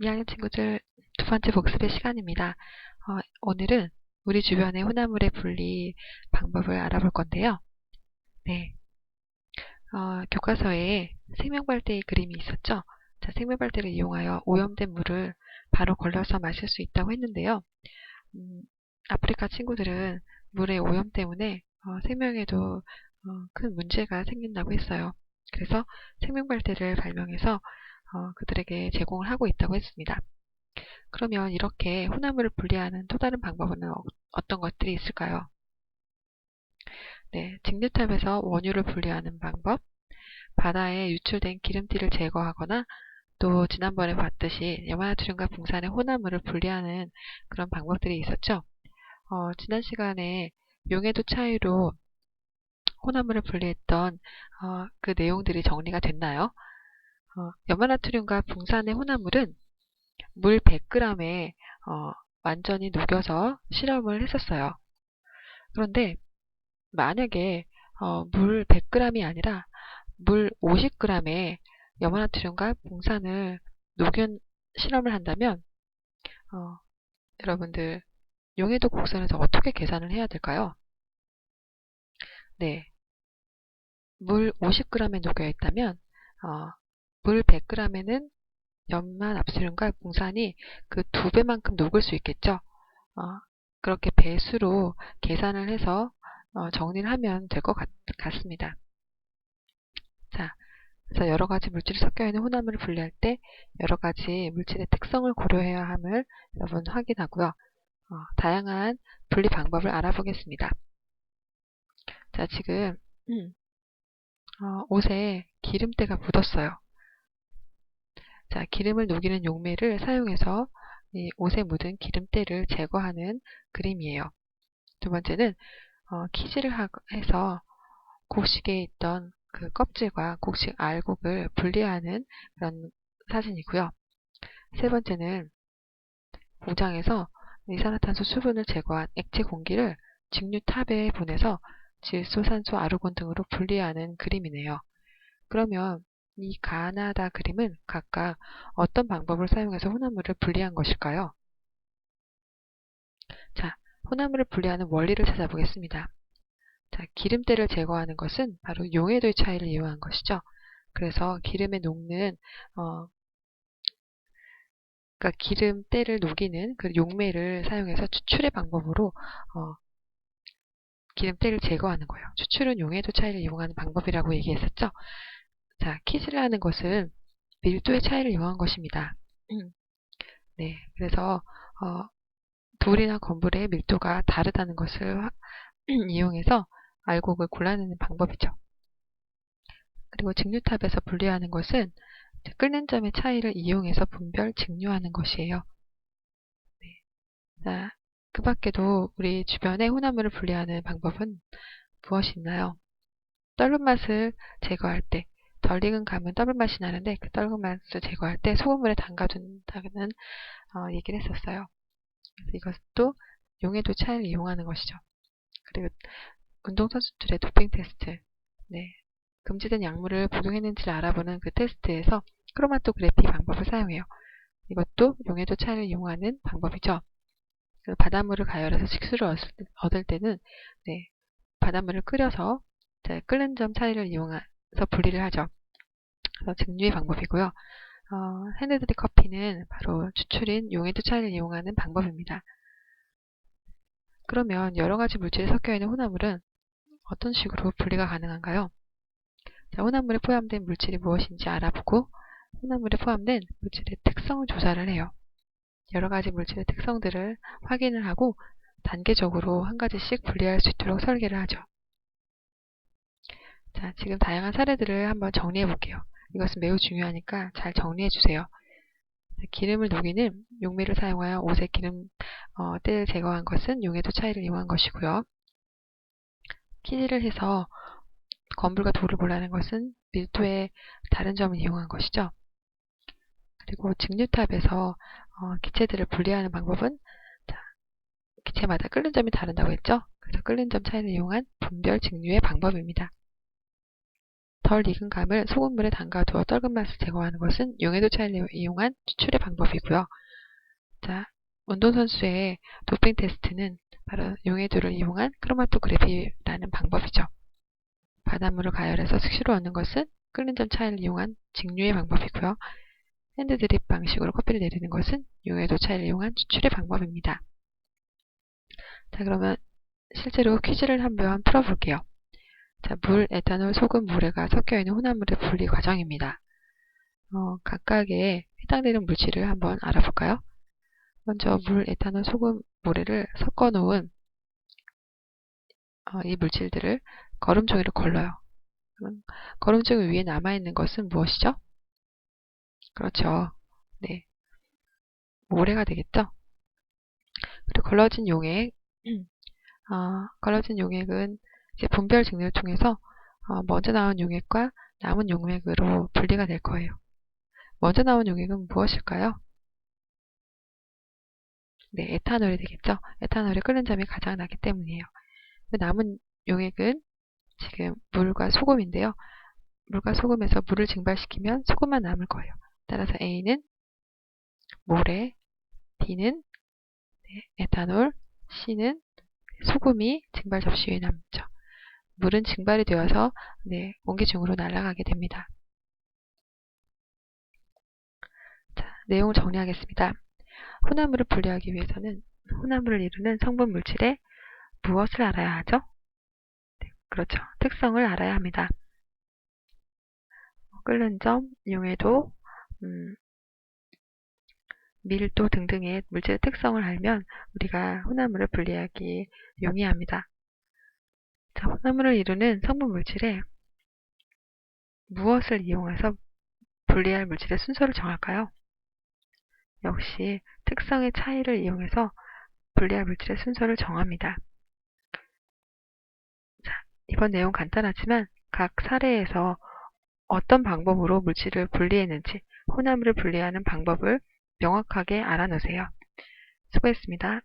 2학년 친구들, 두 번째 복습의 시간입니다. 오늘은 우리 주변의 혼합물의 분리 방법을 알아볼 건데요. 네, 교과서에 생명발대의 그림이 있었죠. 자, 생명발대를 이용하여 오염된 물을 바로 걸러서 마실 수 있다고 했는데요. 아프리카 친구들은 물의 오염 때문에 생명에도 큰 문제가 생긴다고 했어요. 그래서 생명발대를 발명해서 그들에게 제공을 하고 있다고 했습니다. 그러면 이렇게 혼합물을 분리하는 또 다른 방법은 어떤 것들이 있을까요? 네, 직류탑에서 원유를 분리하는 방법, 바다에 유출된 기름띠를 제거하거나 또 지난번에 봤듯이 염화나트륨과 붕산의 혼합물을 분리하는 그런 방법들이 있었죠. 지난 시간에 용해도 차이로 혼합물을 분리했던 그 내용들이 정리가 됐나요? 염화나트륨과 붕산의 혼합물은 물 100g에 완전히 녹여서 실험을 했었어요. 그런데 만약에 물 100g이 아니라 물 50g에 염화나트륨과 붕산을 녹인 실험을 한다면 여러분들 용해도 곡선에서 어떻게 계산을 해야 될까요? 네, 물 50g에 녹여 있다면 물 100g에는 염화납수륨과 붕산이 그 2배만큼 녹을 수 있겠죠. 그렇게 배수로 계산을 해서 정리를 하면 될 것 같습니다. 자, 그래서 여러 가지 물질이 섞여 있는 혼합물을 분리할 때 여러 가지 물질의 특성을 고려해야 함을 여러분 확인하고요. 다양한 분리 방법을 알아보겠습니다. 자, 지금 옷에 기름때가 묻었어요. 자, 기름을 녹이는 용매를 사용해서 이 옷에 묻은 기름때를 제거하는 그림이에요. 두 번째는 키질을 해서 곡식에 있던 그 껍질과 곡식 알곡을 분리하는 그런 사진이고요. 세 번째는 공장에서 이산화탄소 수분을 제거한 액체 공기를 직류탑에 보내서 질소, 산소, 아르곤 등으로 분리하는 그림이네요. 그러면 이 가나다 그림은 각각 어떤 방법을 사용해서 혼합물을 분리한 것일까요? 자, 혼합물을 분리하는 원리를 찾아보겠습니다. 자, 기름때를 제거하는 것은 바로 용해도의 차이를 이용한 것이죠. 그래서 기름에 녹는 그러니까 기름때를 녹이는 그 용매를 사용해서 추출의 방법으로 기름때를 제거하는 거예요. 추출은 용해도 차이를 이용하는 방법이라고 얘기했었죠. 자, 키즈를 하는 것은 밀도의 차이를 이용한 것입니다. 네, 그래서 돌이나 건물의 밀도가 다르다는 것을 이용해서 알곡을 골라내는 방법이죠. 그리고 직류탑에서 분리하는 것은 끓는 점의 차이를 이용해서 분별, 직류하는 것이에요. 네. 자, 그 밖에도 우리 주변의 혼합물을 분리하는 방법은 무엇이 있나요? 떫은 맛을 제거할 때, 덜 익은 감은 떫은 맛이 나는데 그 떫은 맛을 제거할 때 소금물에 담가둔다는 얘기를 했었어요. 그래서 이것도 용해도 차이를 이용하는 것이죠. 그리고 운동선수들의 도핑 테스트, 네, 금지된 약물을 복용했는지를 알아보는 그 테스트에서 크로마토그래피 방법을 사용해요. 이것도 용해도 차이를 이용하는 방법이죠. 바닷물을 가열해서 식수를 얻을 때는 네, 바닷물을 끓여서 끓는 점 차이를 이용해서 분리를 하죠. 그래서 증류의 방법이고요. 핸드드립 커피는 바로 추출인 용해도 차이를 이용하는 방법입니다. 그러면 여러 가지 물질이 섞여 있는 혼합물은 어떤 식으로 분리가 가능한가요? 자, 혼합물에 포함된 물질이 무엇인지 알아보고 혼합물에 포함된 물질의 특성을 조사를 해요. 여러 가지 물질의 특성들을 확인을 하고 단계적으로 한 가지씩 분리할 수 있도록 설계를 하죠. 자, 지금 다양한 사례들을 한번 정리해 볼게요. 이것은 매우 중요하니까 잘 정리해 주세요. 기름을 녹이는 용매를 사용하여 옷의 기름때를 제거한 것은 용해도 차이를 이용한 것이고요. 키질을 해서 건물과 돌을 골라낸 것은 밀도의 다른 점을 이용한 것이죠. 그리고 직류탑에서 기체들을 분리하는 방법은 기체마다 끓는 점이 다른다고 했죠. 그래서 끓는 점 차이를 이용한 분별 직류의 방법입니다. 덜 익은 감을 소금물에 담가두어 떡은 맛을 제거하는 것은 용해도 차이를 이용한 추출의 방법이고요. 자, 운동선수의 도핑 테스트는 바로 용해도를 이용한 크로마토그래피라는 방법이죠. 바닷물을 가열해서 수시로 얻는 것은 끓는 전 차이를 이용한 직류의 방법이고요. 핸드드립 방식으로 커피를 내리는 것은 용해도 차이를 이용한 추출의 방법입니다. 자, 그러면 실제로 퀴즈를 한번 풀어볼게요. 자, 물, 에탄올, 소금, 모래가 섞여있는 혼합물의 분리 과정입니다. 각각의 해당되는 물질을 한번 알아볼까요? 먼저 물, 에탄올, 소금, 모래를 섞어 놓은 이 물질들을 거름종이로 걸러요. 거름종이 위에 남아있는 것은 무엇이죠? 그렇죠. 네, 모래가 되겠죠? 그리고 걸러진 용액은 이제 분별 증류를 통해서 먼저 나온 용액과 남은 용액으로 분리가 될 거예요. 먼저 나온 용액은 무엇일까요? 네, 에탄올이 되겠죠. 에탄올이 끓는 점이 가장 낮기 때문이에요. 남은 용액은 지금 물과 소금인데요. 물과 소금에서 물을 증발시키면 소금만 남을 거예요. 따라서 A는 모래, B는 에탄올, C는 소금이 증발 접시 위에 남죠. 물은 증발이 되어서 온기 중으로 날아가게 됩니다. 자, 내용을 정리하겠습니다. 혼합물을 분리하기 위해서는 혼합물을 이루는 성분 물질의 무엇을 알아야 하죠? 네, 그렇죠. 특성을 알아야 합니다. 끓는 점, 용해도, 밀도 등등의 물질의 특성을 알면 우리가 혼합물을 분리하기 용이합니다. 자, 혼합물을 이루는 성분 물질에 무엇을 이용해서 분리할 물질의 순서를 정할까요? 역시 특성의 차이를 이용해서 분리할 물질의 순서를 정합니다. 자, 이번 내용 간단하지만 각 사례에서 어떤 방법으로 물질을 분리했는지 혼합물을 분리하는 방법을 명확하게 알아놓으세요. 수고했습니다.